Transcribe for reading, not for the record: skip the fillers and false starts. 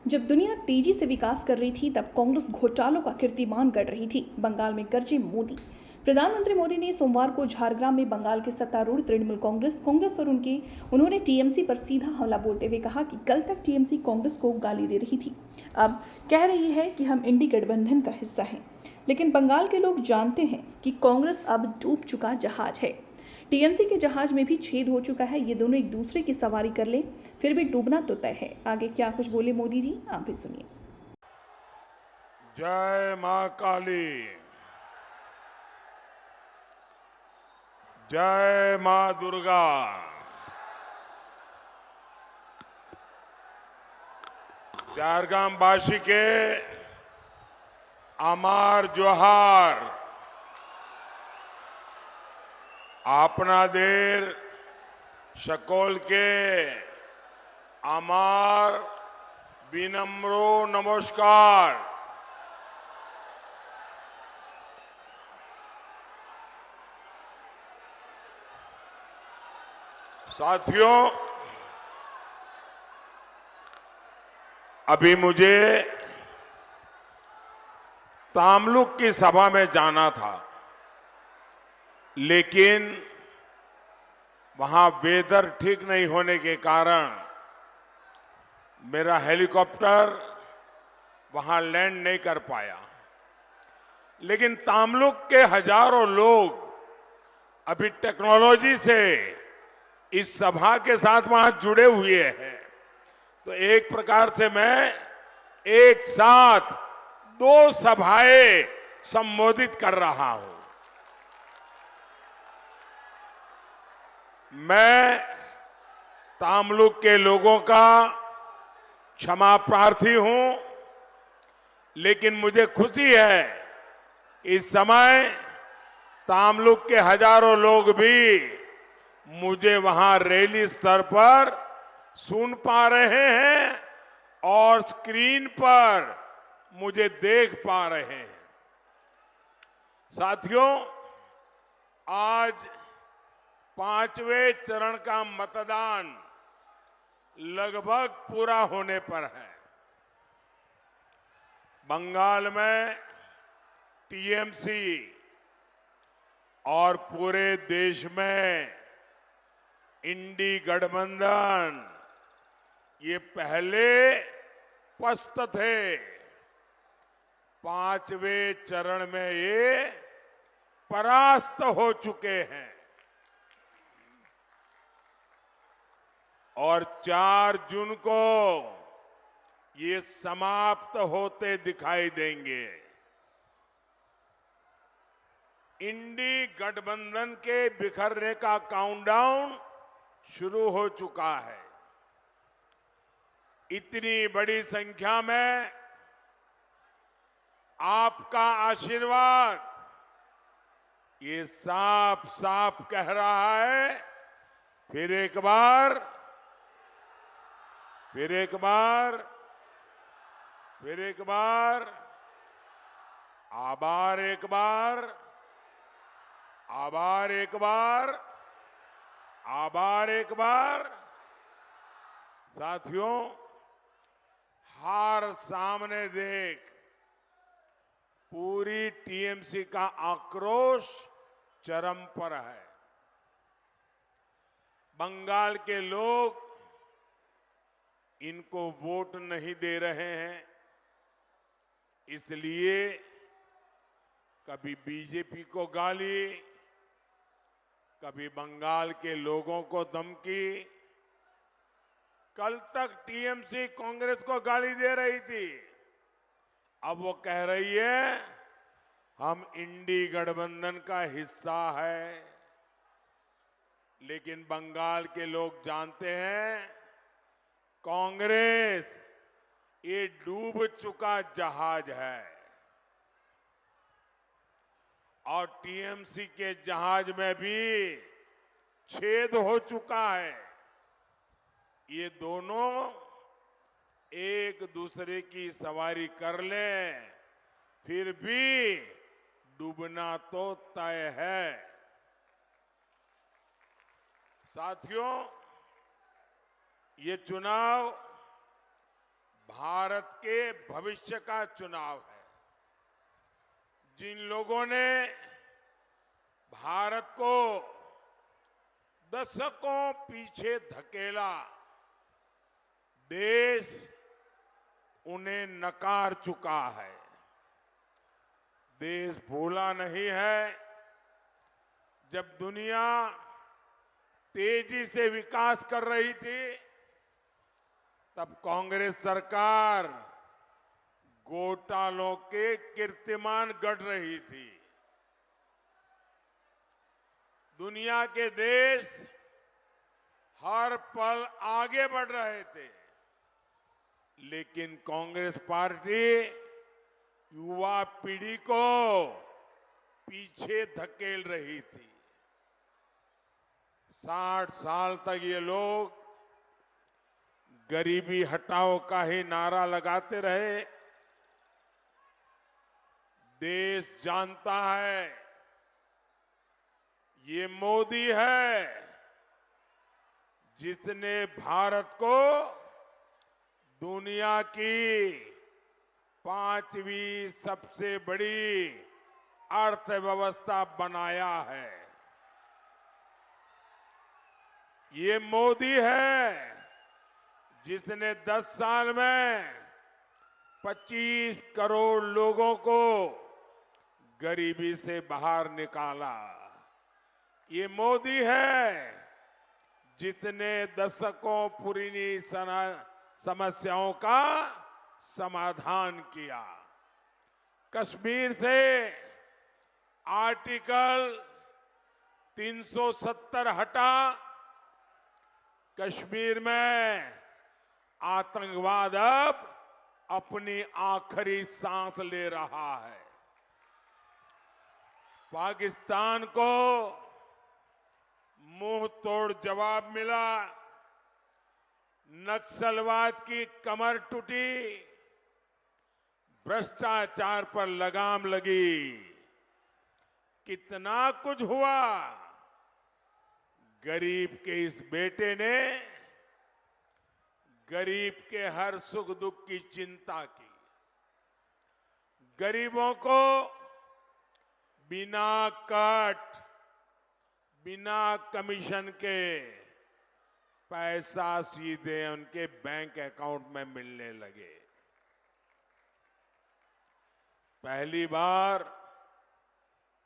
जब दुनिया तेजी से विकास कर रही थी तब कांग्रेस घोटालों का कीर्तिमान गढ़ रही थी। बंगाल में गरजे मोदी। प्रधानमंत्री मोदी ने सोमवार को झारग्राम में बंगाल के सत्तारूढ़ तृणमूल कांग्रेस कांग्रेस और उन्होंने टीएमसी पर सीधा हमला बोलते हुए कहा कि कल तक टीएमसी कांग्रेस को गाली दे रही थी, अब कह रही है कि हम इंडी गठबंधन का हिस्सा हैं। लेकिन बंगाल के लोग जानते हैं कि कांग्रेस अब डूब चुका जहाज है। टीएमसी के जहाज में भी छेद हो चुका है। ये दोनों एक दूसरे की सवारी कर ले, फिर भी डूबना तो तय है। आगे क्या कुछ बोले मोदी जी, आप भी सुनिए। जय मां काली। जय मां दुर्गा। झारग्राम वासी के अमार जोहार। अपना देर सकल के अमार विनम्रो नमस्कार। साथियों, अभी मुझे तामलुक की सभा में जाना था, लेकिन वहां वेदर ठीक नहीं होने के कारण मेरा हेलीकॉप्टर वहां लैंड नहीं कर पाया। लेकिन तामलुक के हजारों लोग अभी टेक्नोलॉजी से इस सभा के साथ वहां जुड़े हुए हैं, तो एक प्रकार से मैं एक साथ दो सभाएं संबोधित कर रहा हूं। मैं तामलुक के लोगों का क्षमा प्रार्थी हूं, लेकिन मुझे खुशी है इस समय तामलुक के हजारों लोग भी मुझे वहां रैली स्तर पर सुन पा रहे हैं और स्क्रीन पर मुझे देख पा रहे हैं। साथियों, आज 5वें चरण का मतदान लगभग पूरा होने पर है। बंगाल में टीएमसी और पूरे देश में इंडी गठबंधन ये पहले पस्त थे। 5वें चरण में ये परास्त हो चुके हैं और 4 जून को ये समाप्त होते दिखाई देंगे। इंडी गठबंधन के बिखरने का काउंटडाउन शुरू हो चुका है। इतनी बड़ी संख्या में आपका आशीर्वाद ये साफ साफ कह रहा है, फिर एक बार आभार, एक बार। साथियों, हार सामने देख पूरी टीएमसी का आक्रोश चरम पर है। बंगाल के लोग इनको वोट नहीं दे रहे हैं, इसलिए कभी बीजेपी को गाली, कभी बंगाल के लोगों को धमकी। कल तक टीएमसी कांग्रेस को गाली दे रही थी, अब वो कह रही है हम इंडी गठबंधन का हिस्सा है। लेकिन बंगाल के लोग जानते हैं कांग्रेस ये डूब चुका जहाज है और टीएमसी के जहाज में भी छेद हो चुका है। ये दोनों एक दूसरे की सवारी कर लें, फिर भी डूबना तो तय है। साथियों, ये चुनाव भारत के भविष्य का चुनाव है। जिन लोगों ने भारत को दशकों पीछे धकेला, देश उन्हें नकार चुका है। देश भूला नहीं है, जब दुनिया तेजी से विकास कर रही थी तब कांग्रेस सरकार घोटालों के कीर्तिमान गढ़ रही थी। दुनिया के देश हर पल आगे बढ़ रहे थे, लेकिन कांग्रेस पार्टी युवा पीढ़ी को पीछे धकेल रही थी। 60 साल तक ये लोग गरीबी हटाओ का ही नारा लगाते रहे। देश जानता है ये मोदी है जिसने भारत को दुनिया की 5वीं सबसे बड़ी अर्थव्यवस्था बनाया है। ये मोदी है जिसने 10 साल में 25 करोड़ लोगों को गरीबी से बाहर निकाला। ये मोदी है जिसने दशकों पुरानी समस्याओं का समाधान किया। कश्मीर से आर्टिकल 370 हटा, कश्मीर में आतंकवाद अब अपनी आखिरी सांस ले रहा है। पाकिस्तान को मुंह तोड़ जवाब मिला, नक्सलवाद की कमर टूटी, भ्रष्टाचार पर लगाम लगी। कितना कुछ हुआ। गरीब के इस बेटे ने गरीब के हर सुख दुख की चिंता की। गरीबों को बिना कट, बिना कमीशन के पैसा सीधे उनके बैंक अकाउंट में मिलने लगे। पहली बार